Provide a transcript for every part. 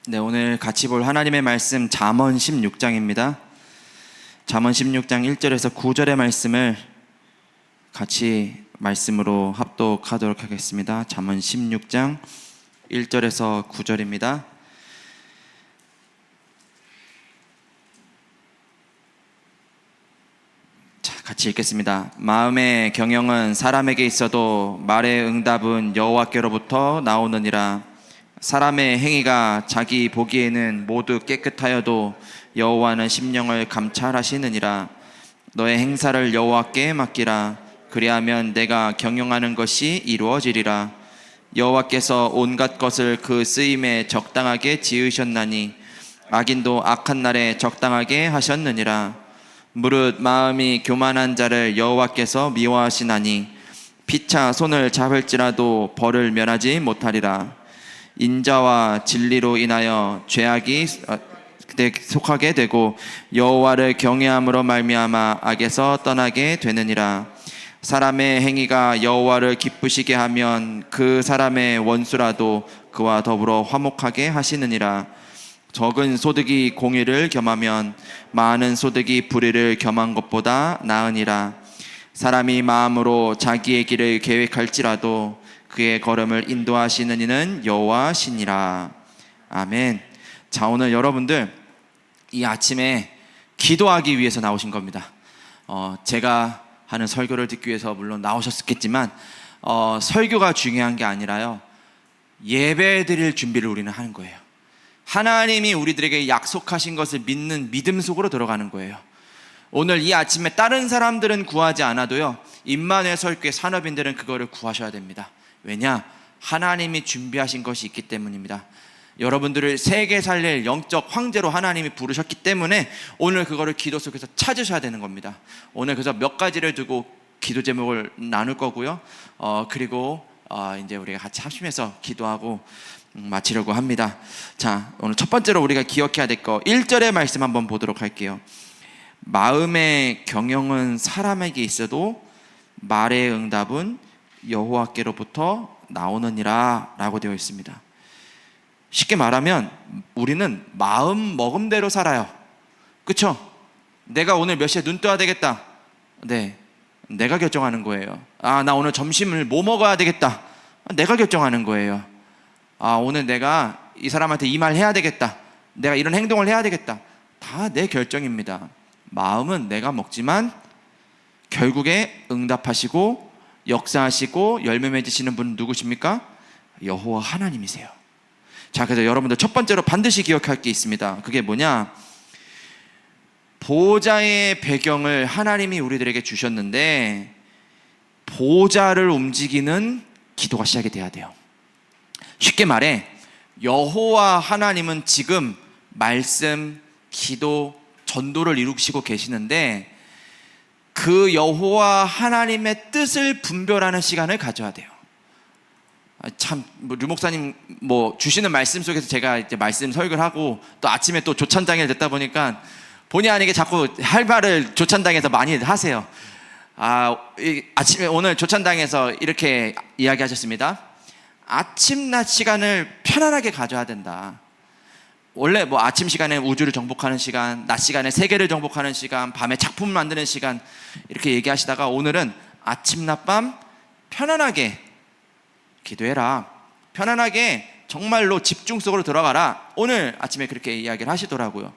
네, 오늘 같이 볼 하나님의 말씀 잠언 16장입니다. 잠언 16장 1절에서 9절의 말씀을 같이 말씀으로 합독하도록 하겠습니다. 잠언 16장 1절에서 9절입니다. 자, 같이 읽겠습니다. 마음의 경영은 사람에게 있어도 말의 응답은 여호와께로부터 나오느니라. 사람의 행위가 자기 보기에는 모두 깨끗하여도 여호와는 심령을 감찰하시느니라. 너의 행사를 여호와께 맡기라. 그리하면 내가 경영하는 것이 이루어지리라. 여호와께서 온갖 것을 그 쓰임에 적당하게 지으셨나니 악인도 악한 날에 적당하게 하셨느니라. 무릇 마음이 교만한 자를 여호와께서 미워하시나니 피차 손을 잡을지라도 벌을 면하지 못하리라. 인자와 진리로 인하여 죄악이 속하게 되고 여호와를 경외함으로 말미암아 악에서 떠나게 되느니라. 사람의 행위가 여호와를 기쁘시게 하면 그 사람의 원수라도 그와 더불어 화목하게 하시느니라. 적은 소득이 공의를 겸하면 많은 소득이 불의를 겸한 것보다 나으니라. 사람이 마음으로 자기의 길을 계획할지라도 그의 걸음을 인도하시는 이는 여호와시니라. 아멘. 자, 오늘 여러분들 이 아침에 기도하기 위해서 나오신 겁니다. 제가 하는 설교를 듣기 위해서 물론 나오셨겠지만 설교가 중요한 게 아니라요, 예배 드릴 준비를 우리는 하는 거예요. 하나님이 우리들에게 약속하신 것을 믿는 믿음 속으로 들어가는 거예요. 오늘 이 아침에 다른 사람들은 구하지 않아도요, 임마누엘 설교의 산업인들은 그거를 구하셔야 됩니다. 왜냐? 하나님이 준비하신 것이 있기 때문입니다. 여러분들을 세계 살릴 영적 황제로 하나님이 부르셨기 때문에 오늘 그거를 기도 속에서 찾으셔야 되는 겁니다. 오늘 그래서 몇 가지를 두고 기도 제목을 나눌 거고요. 그리고 이제 우리가 같이 합심해서 기도하고 마치려고 합니다. 자, 오늘 첫 번째로 우리가 기억해야 될 거 1절의 말씀 한번 보도록 할게요. 마음의 경영은 사람에게 있어도 말의 응답은 여호와께로부터 나오느니라 라고 되어 있습니다. 쉽게 말하면 우리는 마음 먹은 대로 살아요. 그쵸? 내가 오늘 몇 시에 눈 떠야 되겠다. 네, 내가 결정하는 거예요. 나 오늘 점심을 뭐 먹어야 되겠다. 내가 결정하는 거예요. 오늘 내가 이 사람한테 이 말 해야 되겠다. 내가 이런 행동을 해야 되겠다. 다 내 결정입니다. 마음은 내가 먹지만 결국에 응답하시고 역사하시고 열매 맺으시는 분은 누구십니까? 여호와 하나님이세요. 자, 그래서 여러분들 첫 번째로 반드시 기억할 게 있습니다. 그게 뭐냐? 보좌의 배경을 하나님이 우리들에게 주셨는데 보좌를 움직이는 기도가 시작이 돼야 돼요. 쉽게 말해 여호와 하나님은 지금 말씀, 기도, 전도를 이루시고 계시는데 그 여호와 하나님의 뜻을 분별하는 시간을 가져야 돼요. 참, 류 목사님 주시는 말씀 속에서 제가 이제 말씀 설교를 하고 또 아침에 또 조찬당에 듣다 보니까 본의 아니게 자꾸 할 말을 조찬당에서 많이 하세요. 아침에 오늘 조찬당에서 이렇게 이야기하셨습니다. 아침 낮 시간을 편안하게 가져야 된다. 원래 아침 시간에 우주를 정복하는 시간, 낮 시간에 세계를 정복하는 시간, 밤에 작품을 만드는 시간 이렇게 얘기하시다가 오늘은 아침 낮밤 편안하게 기도해라. 편안하게 정말로 집중 속으로 들어가라. 오늘 아침에 그렇게 이야기를 하시더라고요.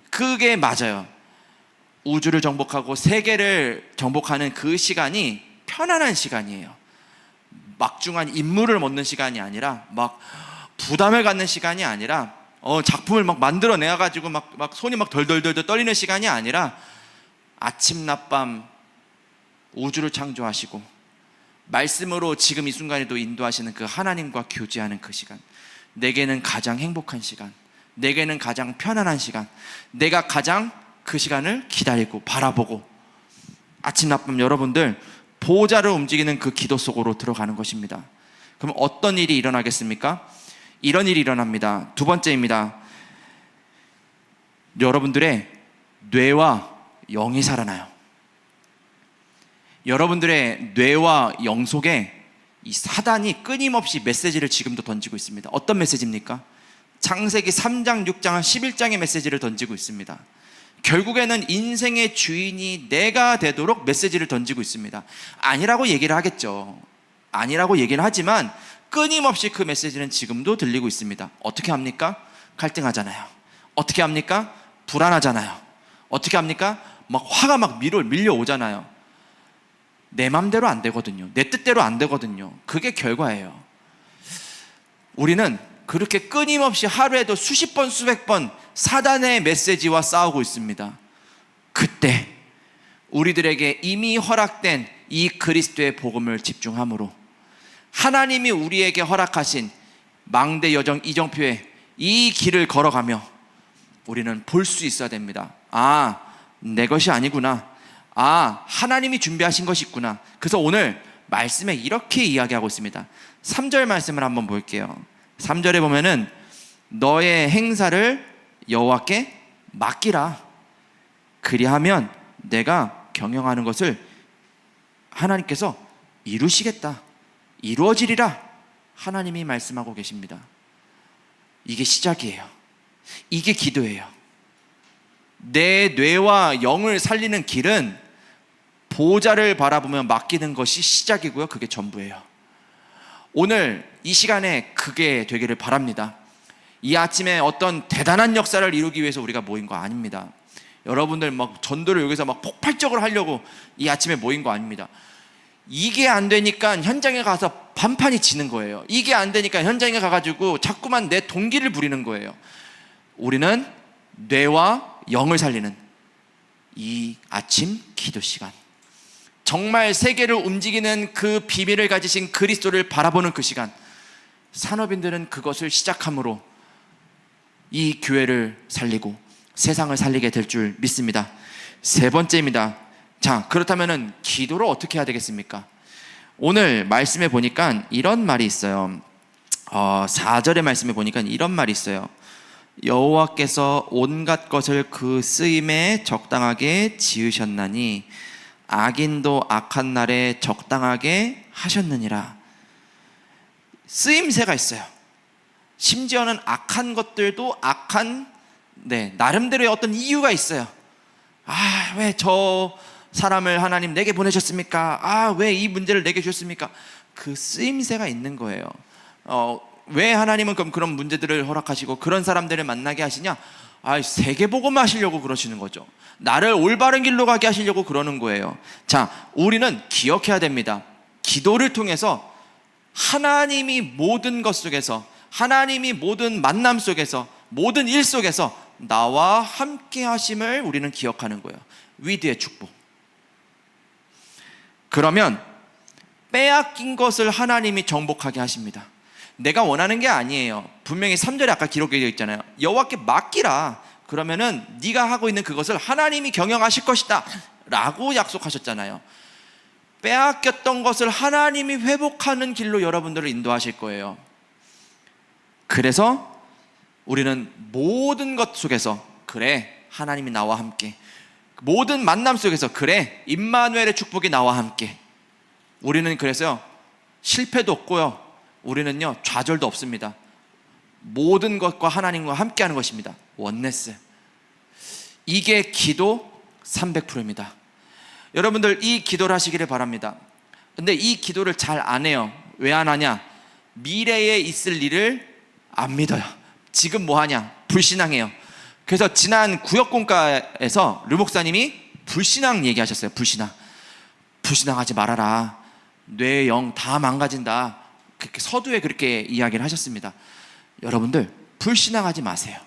그게 맞아요. 우주를 정복하고 세계를 정복하는 그 시간이 편안한 시간이에요. 막중한 임무를 얻는 시간이 아니라 막 부담을 갖는 시간이 아니라 작품을 막 만들어내가지고 막 손이 막 덜덜덜 떨리는 시간이 아니라 아침 낮밤 우주를 창조하시고 말씀으로 지금 이 순간에도 인도하시는 그 하나님과 교제하는 그 시간, 내게는 가장 행복한 시간, 내게는 가장 편안한 시간, 내가 가장 그 시간을 기다리고 바라보고 아침 낮밤 여러분들 보좌를 움직이는 그 기도 속으로 들어가는 것입니다. 그럼 어떤 일이 일어나겠습니까? 이런 일이 일어납니다. 두 번째입니다. 여러분들의 뇌와 영이 살아나요. 여러분들의 뇌와 영 속에 이 사단이 끊임없이 메시지를 지금도 던지고 있습니다. 어떤 메시지입니까? 창세기 3장, 6장, 11장의 메시지를 던지고 있습니다. 결국에는 인생의 주인이 내가 되도록 메시지를 던지고 있습니다. 아니라고 얘기를 하겠죠. 아니라고 얘기를 하지만 끊임없이 그 메시지는 지금도 들리고 있습니다. 어떻게 합니까? 갈등하잖아요. 어떻게 합니까? 불안하잖아요. 어떻게 합니까? 막 화가 막 밀려오잖아요. 내 맘대로 안 되거든요. 내 뜻대로 안 되거든요. 그게 결과예요. 우리는 그렇게 끊임없이 하루에도 수십 번, 수백 번 사단의 메시지와 싸우고 있습니다. 그때 우리들에게 이미 허락된 이 그리스도의 복음을 집중함으로 하나님이 우리에게 허락하신 망대 여정 이정표의 이 길을 걸어가며 우리는 볼 수 있어야 됩니다. 아, 내 것이 아니구나. 아, 하나님이 준비하신 것이 있구나. 그래서 오늘 말씀에 이렇게 이야기하고 있습니다. 3절 말씀을 한번 볼게요. 3절에 보면은 너의 행사를 여호와께 맡기라. 그리하면 내가 경영하는 것을 하나님께서 이루시겠다. 이루어지리라. 하나님이 말씀하고 계십니다. 이게 시작이에요. 이게 기도예요. 내 뇌와 영을 살리는 길은 보좌를 바라보며 맡기는 것이 시작이고요. 그게 전부예요. 오늘 이 시간에 그게 되기를 바랍니다. 이 아침에 어떤 대단한 역사를 이루기 위해서 우리가 모인 거 아닙니다. 여러분들 막 전도를 여기서 막 폭발적으로 하려고 이 아침에 모인 거 아닙니다. 이게 안 되니까 현장에 가서 반판이 지는 거예요. 이게 안 되니까 현장에 가가지고 자꾸만 내 동기를 부리는 거예요. 우리는 뇌와 영을 살리는 이 아침 기도 시간, 정말 세계를 움직이는 그 비밀을 가지신 그리스도를 바라보는 그 시간, 산업인들은 그것을 시작함으로 이 교회를 살리고 세상을 살리게 될 줄 믿습니다. 세 번째입니다. 자, 그렇다면은 기도를 어떻게 해야 되겠습니까? 오늘 말씀에 보니까 이런 말이 있어요. 4절의 말씀에 보니까 이런 말이 있어요. 여호와께서 온갖 것을 그 쓰임에 적당하게 지으셨나니 악인도 악한 날에 적당하게 하셨느니라. 쓰임새가 있어요. 심지어는 악한 것들도 악한, 나름대로의 어떤 이유가 있어요. 아, 왜 저 사람을 하나님 내게 보내셨습니까? 아, 왜 이 문제를 내게 주셨습니까? 그 쓰임새가 있는 거예요. 왜 하나님은 그럼 그런 문제들을 허락하시고 그런 사람들을 만나게 하시냐? 세계복음 하시려고 그러시는 거죠. 나를 올바른 길로 가게 하시려고 그러는 거예요. 자, 우리는 기억해야 됩니다. 기도를 통해서 하나님이 모든 것 속에서, 하나님이 모든 만남 속에서, 모든 일 속에서 나와 함께 하심을 우리는 기억하는 거예요. 위드의 축복. 그러면 빼앗긴 것을 하나님이 정복하게 하십니다. 내가 원하는 게 아니에요. 분명히 3절에 아까 기록되어 있잖아요. 여호와께 맡기라. 그러면은 네가 하고 있는 그것을 하나님이 경영하실 것이다 라고 약속하셨잖아요. 빼앗겼던 것을 하나님이 회복하는 길로 여러분들을 인도하실 거예요. 그래서 우리는 모든 것 속에서 그래, 하나님이 나와 함께, 모든 만남 속에서 그래, 임마누엘의 축복이 나와 함께. 우리는 그래서 실패도 없고요, 우리는요 좌절도 없습니다. 모든 것과 하나님과 함께하는 것입니다. 원네스. 이게 기도 300%입니다. 여러분들 이 기도를 하시기를 바랍니다. 근데 이 기도를 잘 안 해요. 왜 안 하냐? 미래에 있을 일을 안 믿어요. 지금 뭐 하냐? 불신앙해요. 그래서 지난 구역공과에서 르 목사님이 불신앙 얘기하셨어요. 불신앙하지 말아라. 뇌, 영 다 망가진다. 그렇게 서두에 그렇게 이야기를 하셨습니다. 여러분들 불신앙하지 마세요.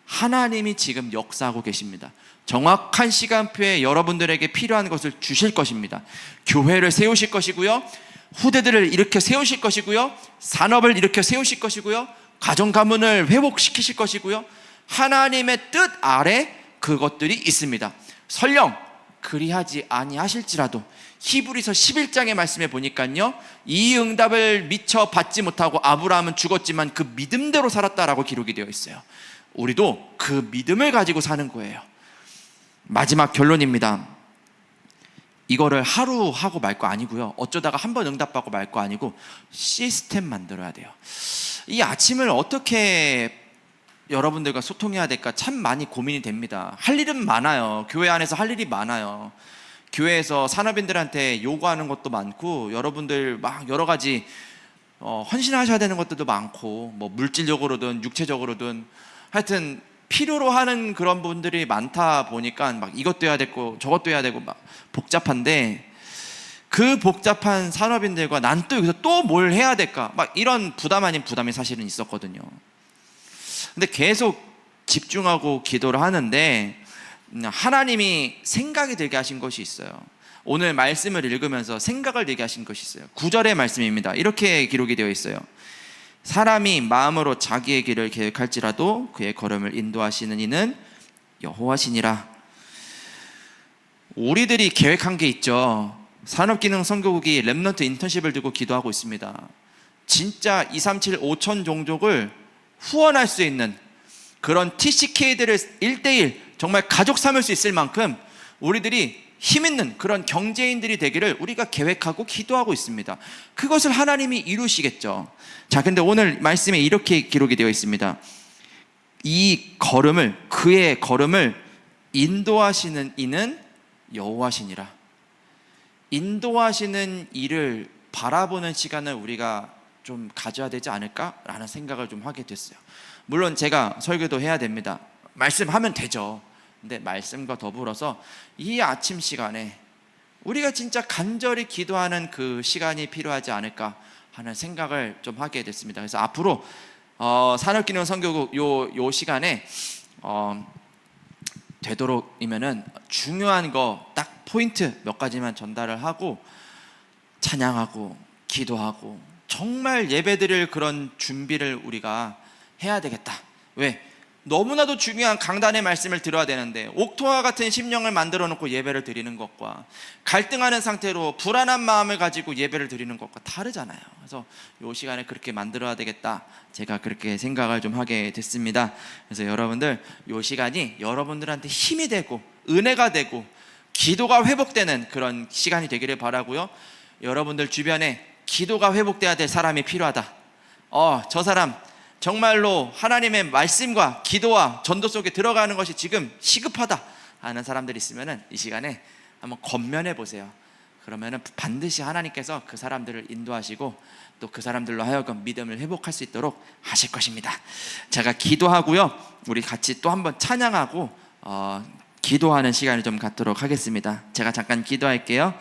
하나님이 지금 역사하고 계십니다. 정확한 시간표에 여러분들에게 필요한 것을 주실 것입니다. 교회를 세우실 것이고요, 후대들을 일으켜 세우실 것이고요, 산업을 일으켜 세우실 것이고요, 가정 가문을 회복시키실 것이고요, 하나님의 뜻 아래 그것들이 있습니다. 설령 그리하지 아니하실지라도 히브리서 11장의 말씀에 보니까요, 이 응답을 미처 받지 못하고 아브라함은 죽었지만 그 믿음대로 살았다라고 기록이 되어 있어요. 우리도 그 믿음을 가지고 사는 거예요. 마지막 결론입니다. 이거를 하루 하고 말 거 아니고요, 어쩌다가 한번 응답받고 말 거 아니고 시스템 만들어야 돼요. 이 아침을 어떻게 여러분들과 소통해야 될까 참 많이 고민이 됩니다. 할 일은 많아요. 교회 안에서 할 일이 많아요. 교회에서 산업인들한테 요구하는 것도 많고, 여러분들 막 여러 가지 헌신하셔야 되는 것들도 많고, 뭐 물질적으로든 육체적으로든 하여튼 필요로 하는 그런 분들이 많다 보니까 막 이것도 해야 되고 저것도 해야 되고 막 복잡한데, 그 복잡한 산업인들과 난 또 여기서 또 뭘 해야 될까, 막 이런 부담 아닌 부담이 사실은 있었거든요. 근데 계속 집중하고 기도를 하는데 하나님이 생각이 들게 하신 것이 있어요. 오늘 말씀을 읽으면서 생각을 들게 하신 것이 있어요. 9절의 말씀입니다. 이렇게 기록이 되어 있어요. 사람이 마음으로 자기의 길을 계획할지라도 그의 걸음을 인도하시는 이는 여호와시니라. 우리들이 계획한 게 있죠. 산업기능 선교국이 렘넌트 인턴십을 두고 기도하고 있습니다. 진짜 237 5천 종족을 후원할 수 있는 그런 TCK들을 1대1 정말 가족 삼을 수 있을 만큼 우리들이 힘있는 그런 경제인들이 되기를 우리가 계획하고 기도하고 있습니다. 그것을 하나님이 이루시겠죠. 자, 근데 오늘 말씀에 이렇게 기록이 되어 있습니다. 그의 걸음을 인도하시는 이는 여호와시니라. 인도하시는 이를 바라보는 시간을 우리가 좀 가져야 되지 않을까라는 생각을 좀 하게 됐어요. 물론 제가 설교도 해야 됩니다. 말씀하면 되죠. 근데 말씀과 더불어서 이 아침 시간에 우리가 진짜 간절히 기도하는 그 시간이 필요하지 않을까 하는 생각을 좀 하게 됐습니다. 그래서 앞으로 산업기능 선교국 요 시간에 되도록이면은 중요한 거 딱 포인트 몇 가지만 전달을 하고 찬양하고 기도하고 정말 예배드릴 그런 준비를 우리가 해야 되겠다. 왜? 너무나도 중요한 강단의 말씀을 들어야 되는데 옥토와 같은 심령을 만들어 놓고 예배를 드리는 것과 갈등하는 상태로 불안한 마음을 가지고 예배를 드리는 것과 다르잖아요. 그래서 이 시간에 그렇게 만들어야 되겠다, 제가 그렇게 생각을 좀 하게 됐습니다. 그래서 여러분들 이 시간이 여러분들한테 힘이 되고 은혜가 되고 기도가 회복되는 그런 시간이 되기를 바라고요. 여러분들 주변에 기도가 회복돼야 될 사람이 필요하다, 저 사람 정말로 하나님의 말씀과 기도와 전도 속에 들어가는 것이 지금 시급하다 하는 사람들이 있으면 이 시간에 한번 권면해 보세요. 그러면 반드시 하나님께서 그 사람들을 인도하시고 또 그 사람들로 하여금 믿음을 회복할 수 있도록 하실 것입니다. 제가 기도하고요, 우리 같이 또 한번 찬양하고 기도하는 시간을 좀 갖도록 하겠습니다. 제가 잠깐 기도할게요.